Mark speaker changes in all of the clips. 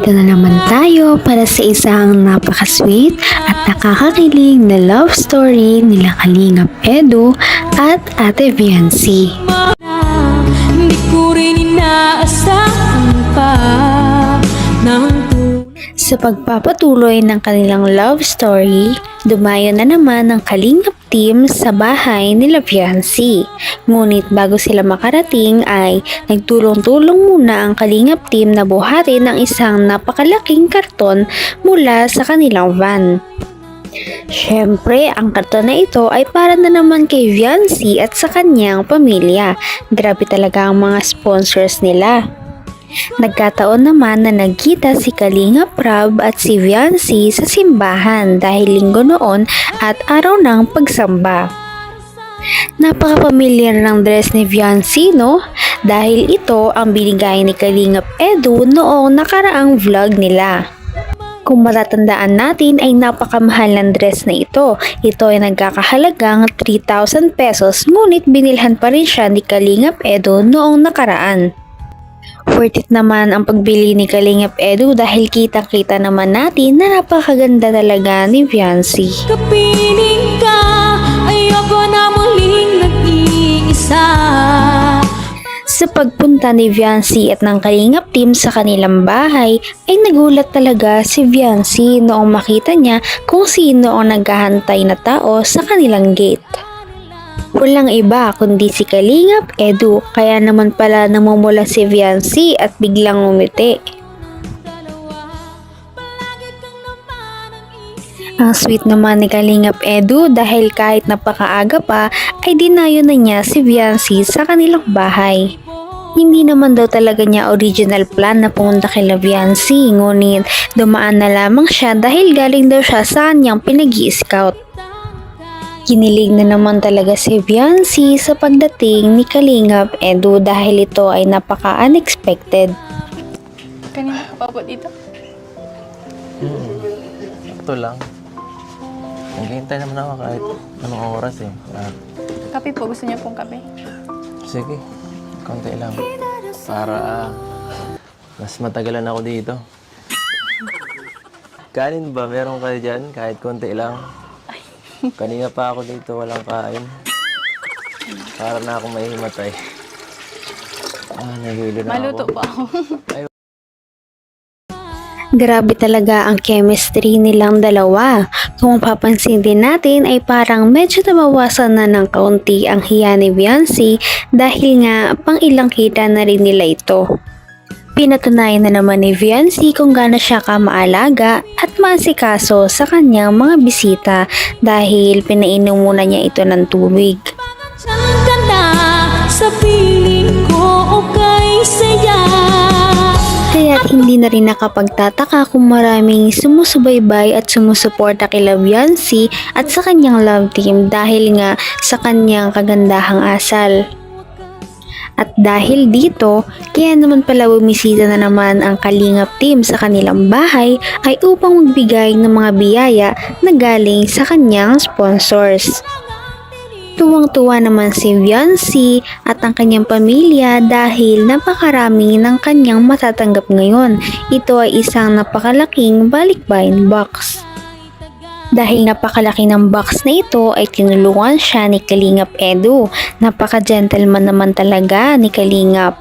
Speaker 1: Nandito na naman tayo para sa isang napaka-sweet at nakakakilig na love story nila Kalingap Edu at Ate Viancy.
Speaker 2: Hindi ko rin inaasahan pa
Speaker 1: Sa pagpapatuloy ng kanilang love story, dumayo na naman ang Kalingap team sa bahay nila Viancy. Ngunit bago sila makarating ay nagtulong-tulong muna ang Kalingap team na buhatin ang isang napakalaking karton mula sa kanilang van. Siyempre, ang karton na ito ay para na naman kay Viancy at sa kanyang pamilya. Grabe talaga ang mga sponsors nila. Nagkataon naman na nagkita si Kalingap Rab at si Viancy sa simbahan dahil linggo noon at araw ng pagsamba. Napaka-pamilyar ng dress ni Viancy, no? Dahil ito ang binigay ni Kalingap Edu noong nakaraang vlog nila. Kung matatandaan natin ay napakamahal ng dress na ito. Ito ay nagkakahalagang 3,000 pesos ngunit binilhan pa rin siya ni Kalingap Edu noong nakaraan. Worth it naman ang pagbili ni Kalingap Edu dahil kitang-kita naman natin na napakaganda talaga ni Viancy.
Speaker 2: kapiling ka, ayoko na muling nag-iisa.
Speaker 1: Sa pagpunta ni Viancy at ng Kalingap team sa kanilang bahay ay nagulat talaga si Viancy noong makita niya kung sino ang naghahantay na tao sa kanilang gate. Walang iba kundi si Kalingap Edu, kaya naman pala namumula si Viancy at biglang umiti. Ang sweet naman ni Kalingap Edu dahil kahit napakaaga pa ay dinayo na niya si Viancy sa kanilang bahay. Hindi naman daw talaga niya original plan na pumunta kay Viancy, ngunit dumaan na lamang siya dahil galing daw siya sa kanyang pinag-i-scout. Kinilig na naman talaga si Viancy sa pagdating ni Kalingap Edu dahil ito ay napaka-unexpected.
Speaker 3: Kanina ka pa po dito?
Speaker 4: Ito lang. Naghihintay naman ako kahit anong oras eh.
Speaker 3: Kape po. Gusto niyo pong kape?
Speaker 4: Sige, konti lang. Para mas matagalan ako dito. Kanin ba? Meron kayo dyan? Kahit konti lang. Kanina pa ako dito, walang kain. Para na akong mahimatay. Nahilo na
Speaker 3: Maluto
Speaker 4: ako.
Speaker 3: po ako.
Speaker 1: Grabe talaga ang chemistry nilang dalawa. Kung papansin din natin ay parang medyo nabawasan na ng kaunti ang hiya ni Viancy dahil nga pang ilang kita na rin nila ito. Pinatunayan na naman ni Viancy kung gaano siya kamaalaga at maasikaso sa kanyang mga bisita dahil pinainom muna niya ito ng tubig.
Speaker 2: Diyan ka na sa piling ko, okay saya.
Speaker 1: Kaya't hindi na rin nakapagtataka kung maraming sumusubaybay at sumusuporta kay Viancy at sa kanyang love team dahil nga sa kanyang kagandahang asal. At dahil dito, kaya naman pala bumisita na naman ang Kalingap team sa kanilang bahay ay upang magbigay ng mga biyaya na galing sa kanyang sponsors. Tuwang-tuwa naman si Viancy at ang kanyang pamilya dahil napakarami ng kanyang matatanggap ngayon. Ito ay isang napakalaking balikbayan box. Dahil napakalaki ng box na ito ay tinulungan siya ni Kalingap Edu. Napaka-gentleman naman talaga ni Kalingap.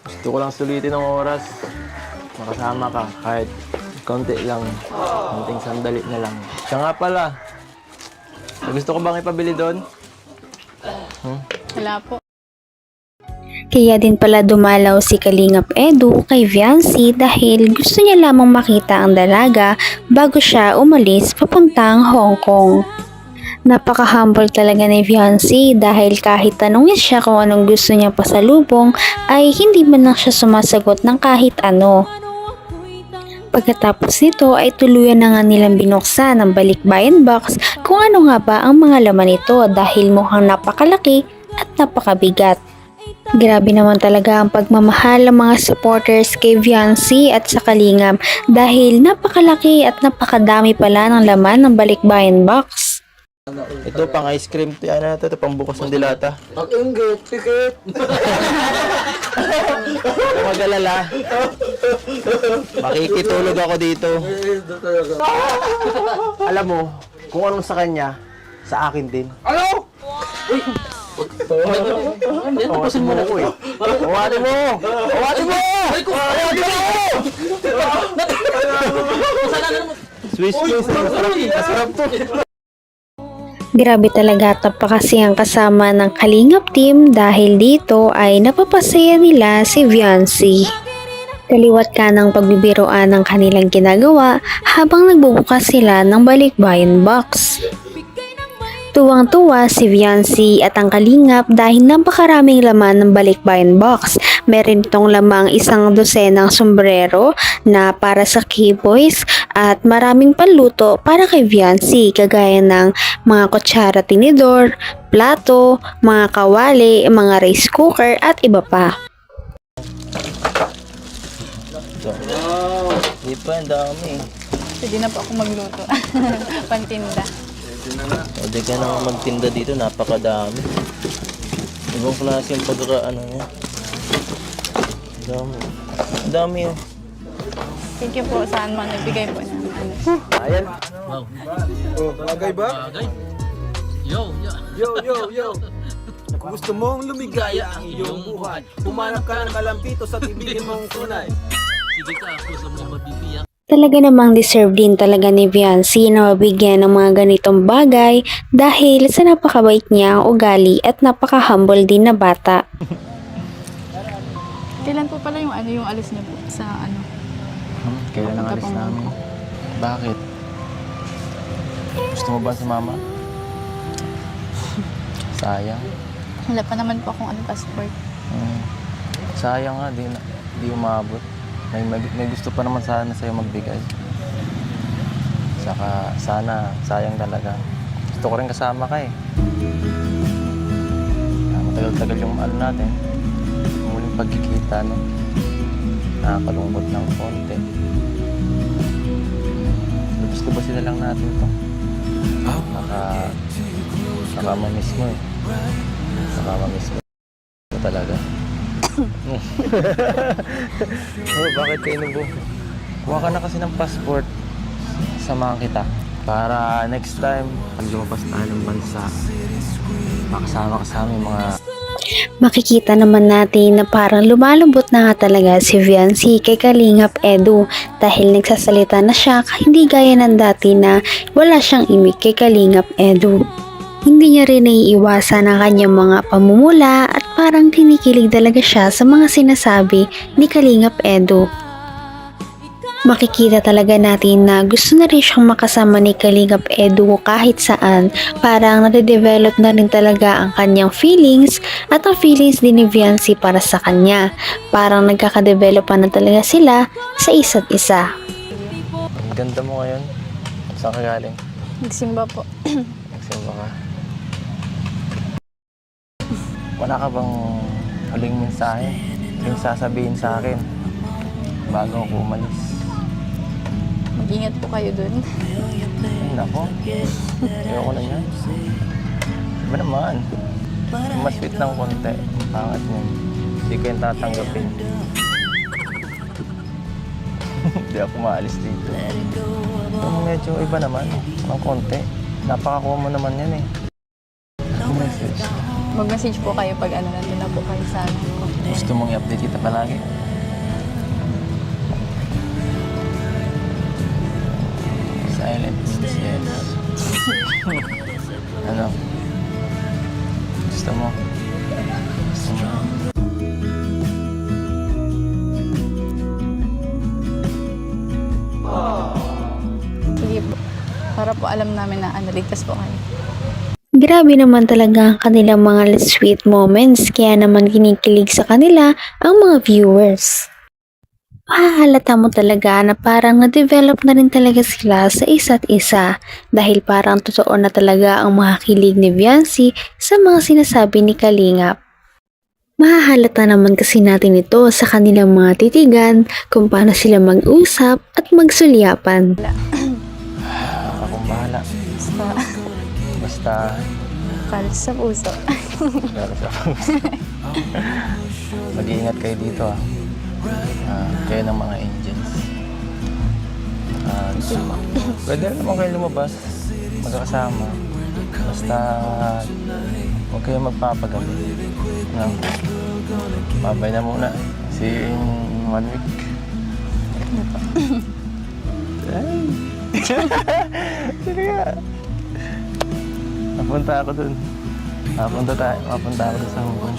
Speaker 4: Gusto ko lang sulitin ng oras. Makasama ka kahit konti lang. Konting sandali na lang. Siya nga pala. Gusto ko bang ipabili doon?
Speaker 3: Wala po.
Speaker 1: Kaya din pala dumalaw si Kalingap Edu kay Viancy dahil gusto niya lamang makita ang dalaga bago siya umalis papuntang Hong Kong. Napaka-humble talaga ni Viancy dahil kahit tanungin siya kung anong gusto niya pasalubong ay hindi man lang siya sumasagot ng kahit ano. Pagkatapos nito ay tuluyan na nga nilang binuksan ang balikbayan box kung ano nga ba ang mga laman nito dahil mukhang napakalaki at napakabigat. Grabe naman talaga ang pagmamahal ng mga supporters kay Viancy at sa Kalingap dahil napakalaki at napakadami pala ng laman ng balikbayan box.
Speaker 4: Ito pang ice cream. Yan na ito. Ito pang bukas ng dilata.
Speaker 5: Pag-inggit, pikit.
Speaker 4: Mag-alala. Makikitulog ako dito. Alam mo, kung anong sa kanya, sa akin din. Ano? Tawasin mo ako eh. Tawasin mo! Tawasin mo! Tawasin mo! Swiss cheese. Masarap to.
Speaker 1: Grabe talaga tapakasiyang kasama ng Kalingap team dahil dito ay napapasaya nila si Viancy. Kaliwat ka ng pagbibiroan ng kanilang ginagawa habang nagbubukas sila ng balikbayan box. Tuwang-tuwa si Viancy at ang Kalingap dahil napakaraming laman ng balikbayan box. Meron itong lamang 1 dosenang sombrero na para sa K-boys at maraming panluto para kay Viancy kagaya ng mga kutsara tinidor, plato, mga kawali, mga rice cooker at iba pa.
Speaker 4: Di pa, ang dami.
Speaker 3: Pwede na po ako magluto. Pantinda.
Speaker 4: Pwede ka na magtinda dito, napakadami. Ibang klase yung pagkakaano niya. Ang dami. Ang dami yun.
Speaker 3: Thank you po saan man nagbigay po ng ano.
Speaker 4: Ayan.
Speaker 5: Bagay ba? Yo. Kung gusto mong lumigaya ang iyong buhay, humanap ka ng kalampito sa tibigin mong kunay.
Speaker 1: Talaga namang deserve din talaga ni Viancy na mabigyan ng mga ganitong bagay dahil sa napakabait niya ang ugali at napaka-humble din na bata.
Speaker 3: Kailan po pala yung ano yung alis niyo po sa ano?
Speaker 4: Kailan ang alis namin? Bakit? Gusto mo ba si mama? Sayang.
Speaker 3: Wala pa naman po akong ano passport.
Speaker 4: Sayang nga, di umabot. May gusto pa naman sana sa'yo magbigay. Saka sana, sayang talaga. Gusto ko rin kasama ka eh. Matagal-tagal yung ano natin. Muling pagkikita, no? Nakakalungkot ng konti. Labas-labasin na lang natin to. Nakama-miss mo eh. Nakama-miss mo talaga. Oh, bakit kayo nubo? Kuha ka na kasi ng passport. Samahan kita. Para next time, pag lumabas tayo ng bansa, makasama ka sa aming mga...
Speaker 1: Makikita naman natin na parang lumalambot na nga talaga si Viancy kay Kalingap Edu dahil nagsasalita na siya hindi gaya ng dati na wala siyang imik kay Kalingap Edu. Hindi niya rin naiiwasan ang kanyang mga pamumula at parang kinikilig talaga siya sa mga sinasabi ni Kalingap Edu. Makikita talaga natin na gusto na rin siyang makasama ni Kalingap Edu kahit saan. Parang nade-develop na rin talaga ang kanyang feelings at ang feelings din ni Viancy para sa kanya. Parang nagkakadevelop pa na talaga sila sa isa't isa.
Speaker 4: Ang ganda mo ngayon. Saan ka galing?
Speaker 3: Nagsimba po.
Speaker 4: Nagsimba ka. Wala ka bang huling mensahe? Yung sasabihin sa akin bago ako umalis?
Speaker 3: Mag-ingat po kayo dun.
Speaker 4: Ay, nako. Ayoko na yan. Iba naman. Mas sweet ng konti. Pangat niya. Hindi ko yung tatanggapin. Hindi ako maalis dito. Medyo iba naman. Ng konti. Napakakuha mo naman yan eh. Message.
Speaker 3: Mag-message po kayo pag ano nandun na po kayo sa ano ko.
Speaker 4: Gusto mong i-update kita palagi? Silence. Yes. Ano? Gusto mo? Gusto mo?
Speaker 3: Sige po. Para po alam namin na ano, ligtas po kayo.
Speaker 1: Grabe naman talaga ang kanilang mga sweet moments kaya naman kinikilig sa kanila ang mga viewers. Mahahalata mo talaga na parang na-develop na rin talaga sila sa isa't isa dahil parang totoo na talaga ang mga kilig ni Viancy sa mga sinasabi ni Kalingap. Mahahalata naman kasi natin ito sa kanilang mga titigan kung paano sila mag-usap at magsulyapan.
Speaker 4: Akong bahala. Basta...
Speaker 3: Para sa puso.
Speaker 4: Mag-iingat kayo dito ah. Kayo ng mga angels. Pwede rin naman kayo lumabas, magkakasama. Basta huwag kayo magpapagabi. No? Babay na muna. See you in 1 week. Ay. Sige nga. Napunta ako dun. Mapunta ako dun sa Hong Kong.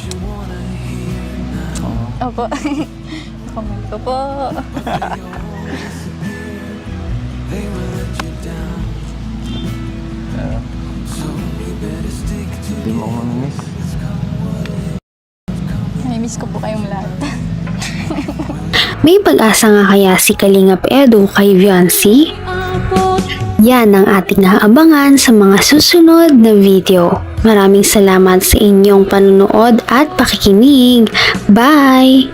Speaker 4: Oo.
Speaker 3: Opo. Comment ko po.
Speaker 4: Hindi mo ako mamimiss.
Speaker 3: Namimiss ko po kayong lahat.
Speaker 1: May pag-asa nga kaya si Kalingap Edu kay Viancy? Yan ang ating naabangan sa mga susunod na video. Maraming salamat sa inyong panunood at pakikinig. Bye!